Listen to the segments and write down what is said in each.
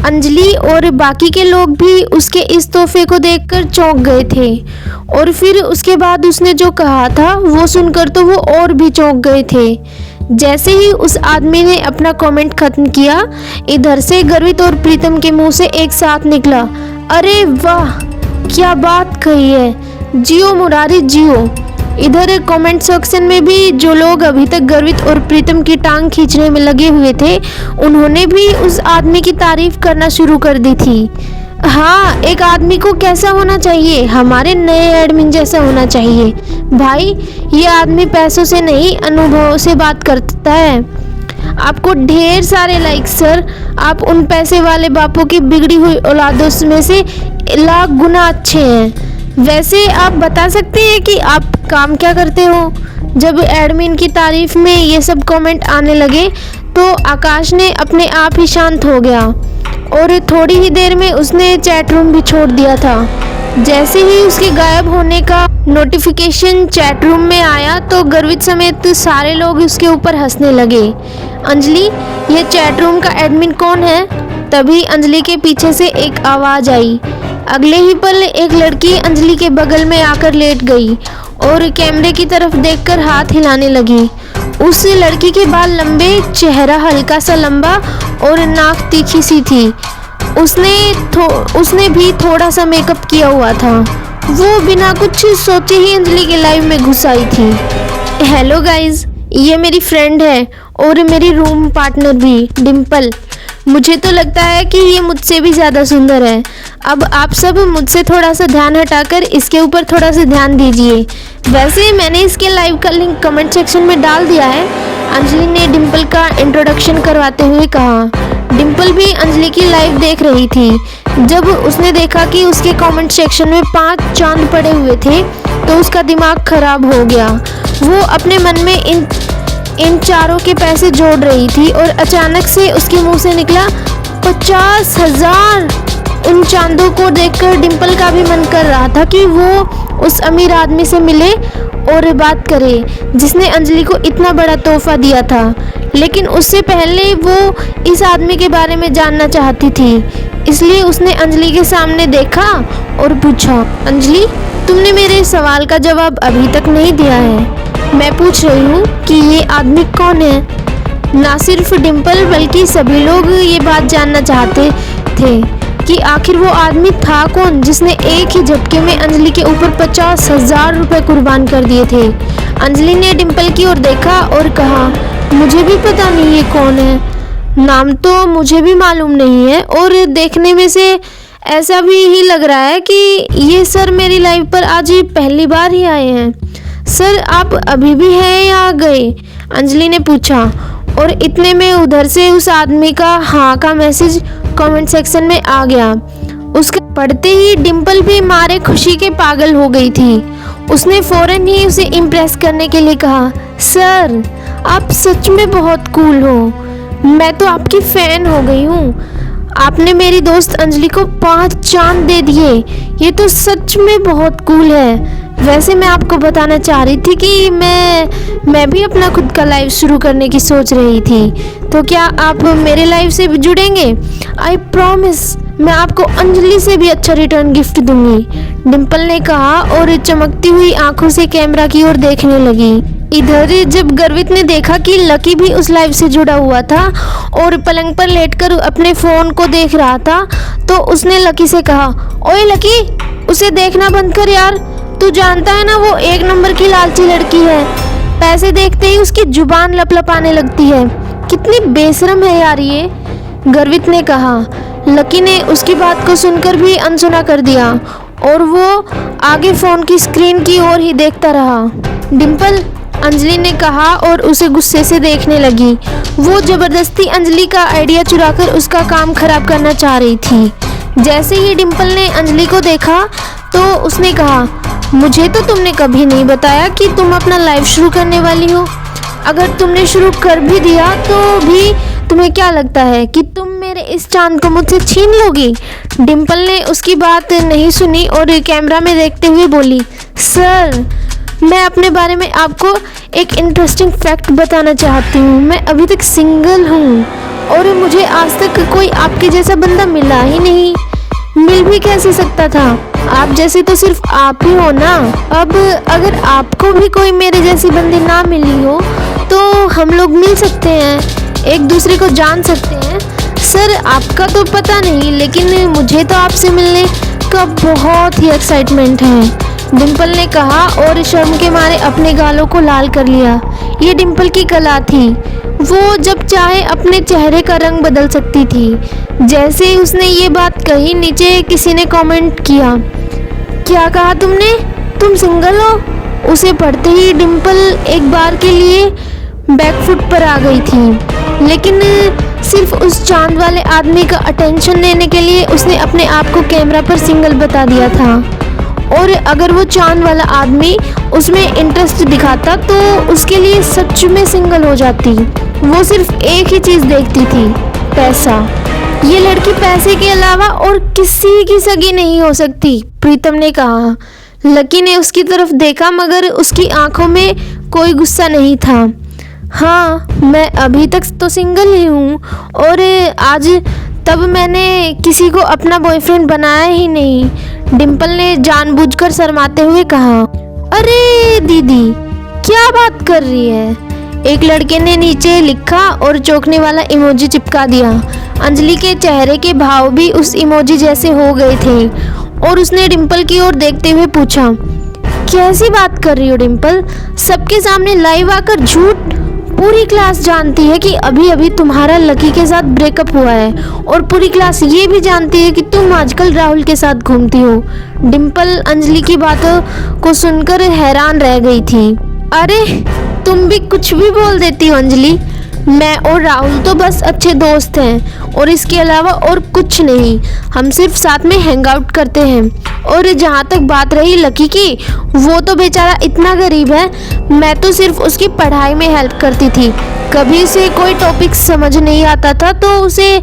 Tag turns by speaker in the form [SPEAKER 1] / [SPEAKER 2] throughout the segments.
[SPEAKER 1] अंजलि और बाकी के लोग भी उसके इस तोहफे को देखकर चौंक गए थे और फिर उसके बाद उसने जो कहा था वो सुनकर तो वो और भी चौंक गए थे। जैसे ही उस आदमी ने अपना कमेंट खत्म किया, इधर से गर्वित और प्रीतम के मुंह से एक साथ निकला, अरे वाह क्या बात कही है, जियो मुरारी जियो। इधर कमेंट सेक्शन में भी जो लोग अभी तक गर्वित और प्रीतम की टांग खींचने में लगे हुए थे, उन्होंने भी उस आदमी की तारीफ करना शुरू कर दी थी। हाँ, एक आदमी को कैसा होना चाहिए, हमारे नए एडमिन जैसा होना चाहिए। भाई ये आदमी पैसों से नहीं अनुभवों से बात करता है। आपको ढेर सारे लाइक सर, आप उन पैसे वाले बापों की बिगड़ी हुई औलादों में से लाख गुना अच्छे हैं। वैसे आप बता सकते हैं कि आप काम क्या करते हो? जब एडमिन की तारीफ में ये सब कमेंट आने लगे तो आकाश ने अपने आप ही शांत हो गया और थोड़ी ही देर में उसने चैट रूम भी छोड़ दिया था। जैसे ही उसके गायब होने का नोटिफिकेशन चैट रूम में आया तो गर्वित समेत सारे लोग उसके ऊपर हंसने लगे। अंजलि, ये चैट रूम का एडमिन कौन है? तभी अंजलि के पीछे से एक आवाज़ आई। अगले ही पल एक लड़की अंजलि के बगल में आकर लेट गई और कैमरे की तरफ देखकर हाथ हिलाने लगी। उस लड़की के बाल लंबे, चेहरा हल्का सा लंबा और नाक तीखी सी थी। उसने भी थोड़ा सा मेकअप किया हुआ था। वो बिना कुछ सोचे ही अंजलि के लाइव में घुस आई थी। हेलो गाइज, ये मेरी फ्रेंड है और मेरी रूम पार्टनर भी, डिम्पल। मुझे तो लगता है कि ये मुझसे भी ज़्यादा सुंदर है। अब आप सब मुझसे थोड़ा सा ध्यान हटाकर इसके ऊपर थोड़ा सा ध्यान दीजिए। वैसे मैंने इसके लाइव का लिंक कमेंट सेक्शन में डाल दिया है। अंजलि ने डिम्पल का इंट्रोडक्शन करवाते हुए कहा। डिम्पल भी अंजलि की लाइव देख रही थी। जब उसने देखा कि उसके कमेंट सेक्शन में 5 चांद पड़े हुए थे तो उसका दिमाग खराब हो गया। वो अपने मन में इन चारों के पैसे जोड़ रही थी और अचानक से उसके मुंह से निकला 50,000। उन चांदों को देखकर डिम्पल का भी मन कर रहा था कि वो उस अमीर आदमी से मिले और बात करे जिसने अंजलि को इतना बड़ा तोहफा दिया था। लेकिन उससे पहले वो इस आदमी के बारे में जानना चाहती थी, इसलिए उसने अंजलि के सामने देखा और पूछा, अंजलि, तुमने मेरे सवाल का जवाब अभी तक नहीं दिया है। मैं पूछ रही हूँ कि ये आदमी कौन है? ना सिर्फ डिम्पल बल्कि सभी लोग ये बात जानना चाहते थे कि आखिर वो आदमी था कौन जिसने एक ही झटके में अंजलि के ऊपर 50,000 रुपये कुर्बान कर दिए थे। अंजलि ने डिम्पल की ओर देखा और कहा, मुझे भी पता नहीं ये कौन है। नाम तो मुझे भी मालूम नहीं है और देखने में से ऐसा भी ही लग रहा है कि ये सर मेरी लाइव पर आज ही पहली बार ही आए हैं। सर आप अभी भी हैं या गए? अंजलि ने पूछा और इतने में उधर से उस आदमी का हाँ का मैसेज कमेंट सेक्शन में आ गया। उसके पढ़ते ही डिम्पल भी मारे खुशी के पागल हो गई थी। उसने फौरन ही उसे इम्प्रेस करने के लिए कहा, सर आप सच में बहुत कूल हो, मैं तो आपकी फ़ैन हो गई हूँ। आपने मेरी दोस्त अंजलि को 5 चांद दे दिए, ये तो सच में बहुत कूल है। वैसे मैं आपको बताना चाह रही थी कि मैं भी अपना खुद का लाइव शुरू करने की सोच रही थी, तो क्या आप मेरे लाइव से भी जुड़ेंगे? आई प्रॉमिस मैं आपको अंजलि से भी अच्छा रिटर्न गिफ्ट दूंगी, डिम्पल ने कहा और चमकती हुई आंखों से कैमरा की ओर देखने लगी। इधर जब गर्वित ने देखा कि लकी भी उस लाइव से जुड़ा हुआ था और पलंग पर लेटकर अपने फ़ोन को देख रहा था, तो उसने लकी से कहा, ओए लकी, उसे देखना बंद कर यार, तू जानता है ना वो 1 नंबर की लालची लड़की है। पैसे देखते ही उसकी जुबान लपलपाने लगती है, कितनी बेशरम है यार ये, गर्वित ने कहा। लकी ने उसकी बात को सुनकर भी अनसुना कर दिया और वो आगे फ़ोन की स्क्रीन की ओर ही देखता रहा। डिम्पल, अंजलि ने कहा और उसे गुस्से से देखने लगी। वो ज़बरदस्ती अंजलि का आइडिया चुराकर उसका काम खराब करना चाह रही थी। जैसे ही डिम्पल ने अंजलि को देखा तो उसने कहा, मुझे तो तुमने कभी नहीं बताया कि तुम अपना लाइव शुरू करने वाली हो। अगर तुमने शुरू कर भी दिया तो भी तुम्हें क्या लगता है कि तुम मेरे इस चांद को मुझसे छीन लोगी? डिम्पल ने उसकी बात नहीं सुनी और कैमरा में देखते हुए बोली, सर मैं अपने बारे में आपको एक इंटरेस्टिंग फैक्ट बताना चाहती हूँ। मैं अभी तक सिंगल हूँ और मुझे आज तक कोई आपके जैसा बंदा मिला ही नहीं। मिल भी कैसे सकता था? आप जैसी तो सिर्फ आप ही हो ना। अब अगर आपको भी कोई मेरे जैसी बंदी ना मिली हो तो हम लोग मिल सकते हैं, एक दूसरे को जान सकते हैं। सर आपका तो पता नहीं, लेकिन मुझे तो आपसे मिलने का बहुत ही एक्साइटमेंट है, डिम्पल ने कहा और शर्म के मारे अपने गालों को लाल कर लिया। ये डिम्पल की कला थी, वो जब चाहे अपने चेहरे का रंग बदल सकती थी। जैसे ही उसने ये बात कही, नीचे किसी ने कमेंट किया, क्या कहा तुमने? तुम सिंगल हो? उसे पढ़ते ही डिम्पल एक बार के लिए बैकफुट पर आ गई थी, लेकिन सिर्फ उस चांद वाले आदमी का अटेंशन लेने के लिए उसने अपने आप को कैमरा पर सिंगल बता दिया था। और अगर वो चांद वाला आदमी उसमें इंटरेस्ट दिखाता तो उसके लिए सच में सिंगल हो जाती। वो सिर्फ एक ही चीज़ देखती थी, पैसा। ये लड़की पैसे के अलावा और किसी की सगी नहीं हो सकती, प्रीतम ने कहा। लकी ने उसकी तरफ देखा मगर उसकी आंखों में कोई गुस्सा नहीं था। हाँ, मैं अभी तक तो सिंगल ही हूँ और आज तब मैंने किसी को अपना बॉयफ्रेंड बनाया ही नहीं, डिम्पल ने जानबूझकर शर्माते हुए कहा। अरे दीदी, क्या बात कर रही है? एक लड़के ने नीचे लिखा और चौंकने वाला इमोजी चिपका दिया। अंजलि के चेहरे के भाव भी उस इमोजी जैसे हो गए थे और उसने डिम्पल की ओर देखते हुए पूछा, कैसी बात कर रही हो डिम्पल? सबके सामने लाइव आकर झूठ? पूरी क्लास जानती है कि अभी अभी तुम्हारा लकी के साथ ब्रेकअप हुआ है और पूरी क्लास ये भी जानती है कि तुम आजकल राहुल के साथ घूमती हो। डिम्पल अंजलि की बातों को सुनकर हैरान रह गई थी। अरे तुम भी कुछ भी बोल देती हो अंजलि, मैं और राहुल तो बस अच्छे दोस्त हैं और इसके अलावा और कुछ नहीं। हम सिर्फ साथ में हैंग आउट करते हैं। और जहाँ तक बात रही लकी की, वो तो बेचारा इतना गरीब है, मैं तो सिर्फ उसकी पढ़ाई में हेल्प करती थी। कभी उसे कोई टॉपिक समझ नहीं आता था तो उसे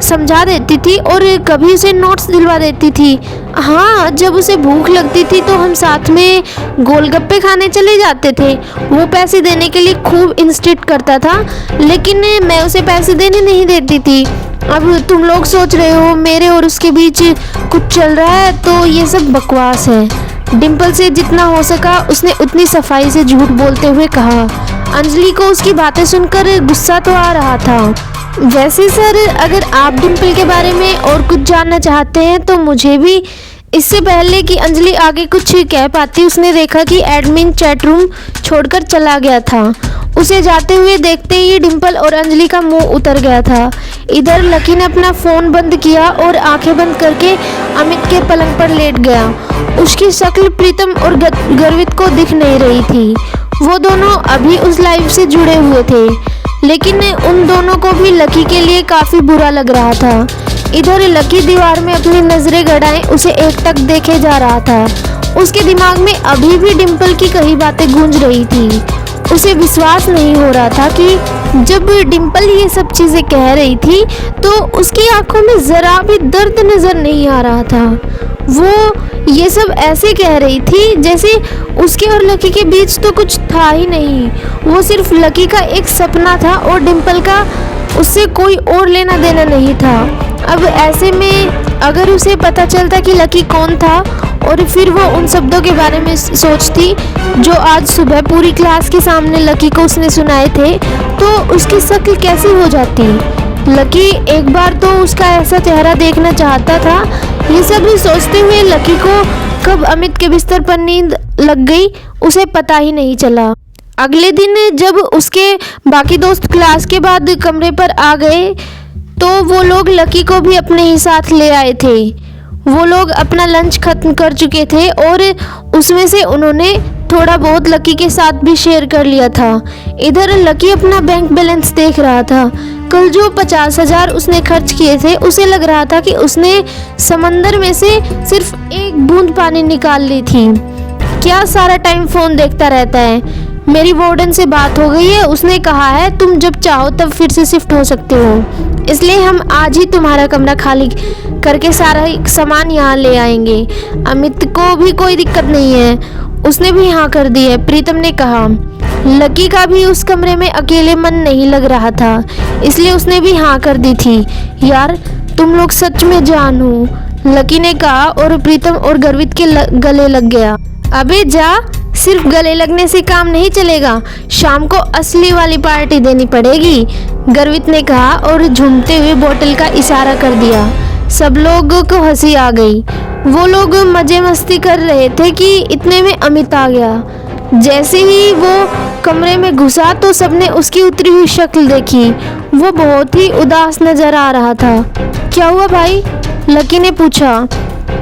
[SPEAKER 1] समझा देती थी और कभी उसे नोट्स दिलवा देती थी। हाँ, जब उसे भूख लगती थी तो हम साथ में गोलगप्पे खाने चले जाते थे। वो पैसे देने के लिए खूब इंसिस्ट करता था, लेकिन मैं उसे पैसे देने नहीं देती थी। अब तुम लोग सोच रहे हो मेरे और उसके बीच कुछ चल रहा है, तो ये सब बकवास है। डिम्पल से जितना हो सका उसने उतनी सफाई से झूठ बोलते हुए कहा। अंजलि को उसकी बातें सुनकर गुस्सा तो आ रहा था। वैसे सर, अगर आप डिम्पल के बारे में और कुछ जानना चाहते हैं तो मुझे भी। इससे पहले कि अंजलि आगे कुछ कह पाती, उसने देखा कि एडमिन चैट रूम छोड़कर चला गया था। उसे जाते हुए देखते ही डिम्पल और अंजलि का मुंह उतर गया था। इधर लकी ने अपना फ़ोन बंद किया और आंखें बंद करके अमित के पलंग पर लेट गया। उसकी शक्ल प्रीतम और गर्वित को दिख नहीं रही थी। वो दोनों अभी उस लाइफ से जुड़े हुए थे, लेकिन उन दोनों को भी लकी के लिए काफ़ी बुरा लग रहा था। इधर लकी दीवार में अपनी नज़रें गड़ाए उसे एकटक देखे जा रहा था। उसके दिमाग में अभी भी डिम्पल की कई बातें गूंज रही थी। उसे विश्वास नहीं हो रहा था कि जब डिम्पल ये सब चीज़ें कह रही थी तो उसकी आंखों में ज़रा भी दर्द नज़र नहीं आ रहा था। वो ये सब ऐसे कह रही थी जैसे उसके और लकी के बीच तो कुछ था ही नहीं। वो सिर्फ लकी का एक सपना था और डिम्पल का उससे कोई और लेना देना नहीं था। अब ऐसे में अगर उसे पता चलता कि लकी कौन था और फिर वो उन शब्दों के बारे में सोचती जो आज सुबह पूरी क्लास के सामने लकी को उसने सुनाए थे, तो उसकी शक्ल कैसी हो जाती। लकी एक बार तो उसका ऐसा चेहरा देखना चाहता था। ये सब सोचते हुए लकी को कब अमित के बिस्तर पर नींद लग गई उसे पता ही नहीं चला। अगले दिन जब उसके बाकी दोस्त क्लास के बाद कमरे पर आ गए तो वो लोग लकी को भी अपने ही साथ ले आए थे। वो लोग अपना लंच खत्म कर चुके थे और उसमें से उन्होंने थोड़ा बहुत लकी के साथ भी शेयर कर लिया था। इधर लकी अपना बैंक बैलेंस देख रहा था। कल जो 50,000 उसने खर्च किए थे, उसे लग रहा था कि उसने समंदर में से सिर्फ एक बूंद पानी निकाल ली थी। क्या सारा टाइम फ़ोन देखता रहता है? मेरी वार्डन से बात हो गई है, उसने कहा है तुम जब चाहो तब फिर से शिफ्ट हो सकते हो, इसलिए हम आज ही तुम्हारा कमरा खाली करके सारा सामान यहाँ ले आएंगे। अमित को भी कोई दिक्कत नहीं है, उसने भी हाँ कर दी है, प्रीतम ने कहा। लकी का भी उस कमरे में अकेले मन नहीं लग रहा था, इसलिए उसने भी हाँ कर दी थी। यार तुम लोग सच में जान हो, लकी ने कहा और प्रीतम और गर्वित के गले लग गया। अबे जा, सिर्फ गले लगने से काम नहीं चलेगा, शाम को असली वाली पार्टी देनी पड़ेगी, गर्वित ने कहा और झूमते हुए बोतल का इशारा कर दिया। सब लोगों को हंसी आ गई। वो लोग मजे मस्ती कर रहे थे कि इतने में अमित आ गया। जैसे ही वो कमरे में घुसा तो सबने उसकी उतरी हुई शक्ल देखी। वो बहुत ही उदास नजर आ रहा था। क्या हुआ भाई? लकी ने पूछा।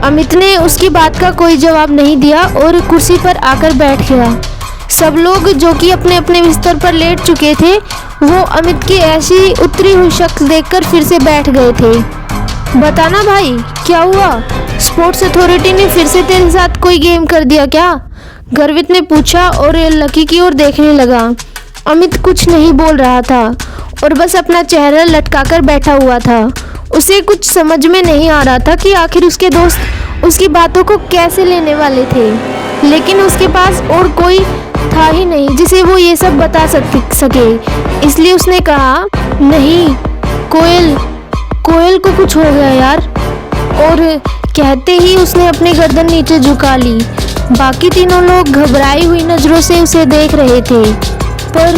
[SPEAKER 1] अमित ने उसकी बात का कोई जवाब नहीं दिया और कुर्सी पर आकर बैठ गया। सब लोग जो कि अपने अपने बिस्तर पर लेट चुके थे, वो अमित की ऐसी उतरी हुई शक्ल देखकर फिर से बैठ गए थे। बताना भाई, क्या हुआ? स्पोर्ट्स अथॉरिटी ने फिर से तेरे साथ कोई गेम कर दिया क्या? गर्वित ने पूछा और लकी की ओर देखने लगा। अमित कुछ नहीं बोल रहा था और बस अपना चेहरा लटकाकर बैठा हुआ था। उसे कुछ समझ में नहीं आ रहा था कि आखिर उसके दोस्त उसकी बातों को कैसे लेने वाले थे, लेकिन उसके पास और कोई था ही नहीं जिसे वो ये सब बता सके। इसलिए उसने कहा, नहीं कोयल को कुछ हो गया यार। और कहते ही उसने अपनी गर्दन नीचे झुका ली। बाकी तीनों लोग घबराई हुई नजरों से उसे देख रहे थे। पर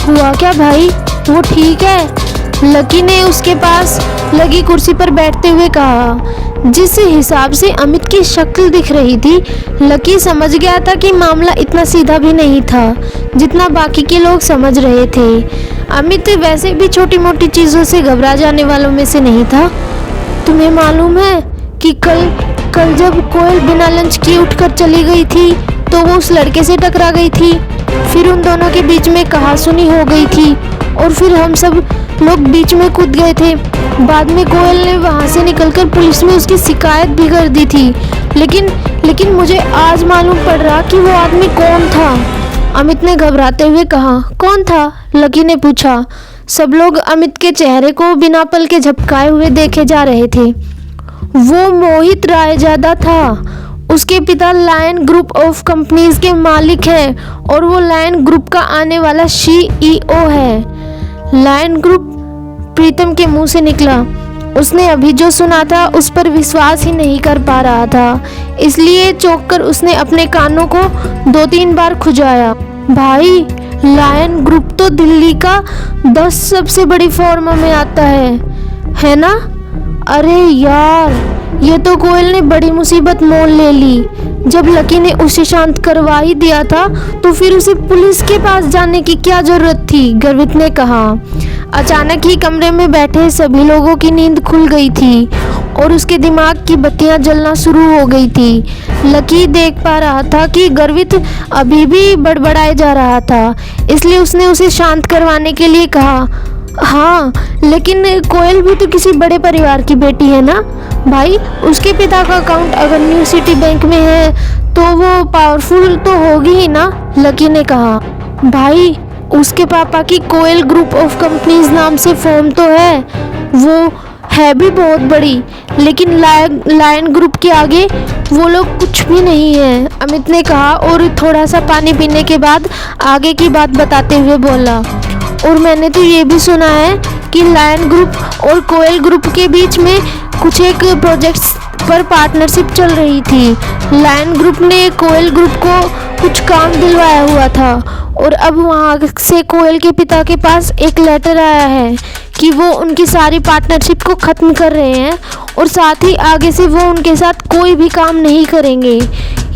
[SPEAKER 1] हुआ क्या भाई? वो ठीक है? लकी ने उसके पास लगी कुर्सी पर बैठते हुए कहा। जिस हिसाब से अमित की शक्ल दिख रही थी, लकी समझ गया था कि मामला इतना सीधा भी नहीं था जितना बाकी के लोग समझ रहे थे। अमित वैसे भी छोटी मोटी चीज़ों से घबरा जाने वालों में से नहीं था। तुम्हें मालूम है कि कल जब कोयल बिना लंच किए उठकर चली गई थी तो वो उस लड़के से टकरा गई थी। फिर उन दोनों के बीच में कहासुनी हो गई थी और फिर हम सब लोग बीच में कूद गए थे। बाद में कोयल ने वहाँ से निकलकर पुलिस में उसकी शिकायत भी कर दी थी। लेकिन मुझे आज मालूम पड़ रहा कि वो आदमी कौन था। अमित ने घबराते हुए कहा। कौन था? लकी ने पूछा। सब लोग अमित के चेहरे को बिना पल के झपकाए हुए देखे जा रहे थे। वो मोहित रायजादा था। उसके पिता लायन ग्रुप ऑफ कंपनीज के मालिक हैं और वो लायन ग्रुप का आने वाला CEO है। Lion group? प्रीतम के मुंह से निकला। उसने अभी जो सुना था उस पर विश्वास ही नहीं कर पा रहा था, इसलिए चौंक कर उसने अपने कानों को 2-3 बार खुजाया। भाई, लायन ग्रुप तो दिल्ली का 10 सबसे बड़ी फर्म में आता है ना? अरे यार, ये तो कोयल ने बड़ी मुसीबत मोल ले ली। जब लकी ने उसे शांत करवा ही दिया था तो फिर उसे पुलिस के पास जाने की क्या जरूरत थी? गर्वित ने कहा। अचानक ही कमरे में बैठे सभी लोगों की नींद खुल गई थी और उसके दिमाग की बत्तियां जलना शुरू हो गई थी। लकी देख पा रहा था कि गर्वित अभी भी बड़बड़ाए जा रहा था, इसलिए उसने उसे शांत करवाने के लिए कहा, हाँ लेकिन कोयल भी तो किसी बड़े परिवार की बेटी है ना भाई। उसके पिता का अकाउंट अगर न्यू सिटी बैंक में है तो वो पावरफुल तो होगी ही ना, लकी ने कहा। भाई, उसके पापा की कोयल ग्रुप ऑफ कंपनीज नाम से फर्म तो है, वो है भी बहुत बड़ी, लेकिन लायन ग्रुप के आगे वो लोग कुछ भी नहीं है, अमित ने कहा और थोड़ा सा पानी पीने के बाद आगे की बात बताते हुए बोला। और मैंने तो ये भी सुना है कि लायन ग्रुप और कोयल ग्रुप के बीच में कुछ एक प्रोजेक्ट्स पर पार्टनरशिप चल रही थी। लायन ग्रुप ने कोयल ग्रुप को कुछ काम दिलवाया हुआ था और अब वहाँ से कोयल के पिता के पास एक लेटर आया है कि वो उनकी सारी पार्टनरशिप को ख़त्म कर रहे हैं और साथ ही आगे से वो उनके साथ कोई भी काम नहीं करेंगे।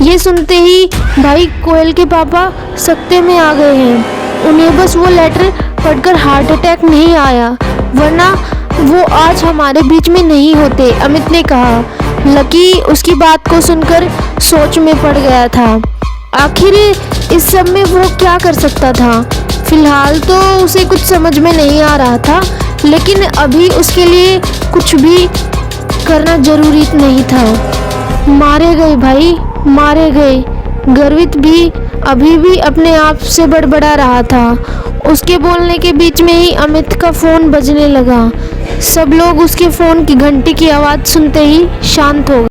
[SPEAKER 1] ये सुनते ही भाई कोयल के पापा सख्ते में आ गए हैं। उन्हें बस वो लेटर पढ़कर हार्ट अटैक नहीं आया, वरना वो आज हमारे बीच में नहीं होते, अमित ने कहा। लकी उसकी बात को सुनकर सोच में पड़ गया था। आखिर इस सब में वो क्या कर सकता था? फिलहाल तो उसे कुछ समझ में नहीं आ रहा था, लेकिन अभी उसके लिए कुछ भी करना जरूरी नहीं था। मारे गए भाई, मारे गए। गर्वित भी अभी भी अपने आप से बड़बड़ा रहा था। उसके बोलने के बीच में ही अमित का फ़ोन बजने लगा। सब लोग उसके फ़ोन की घंटी की आवाज़ सुनते ही शांत हो गए।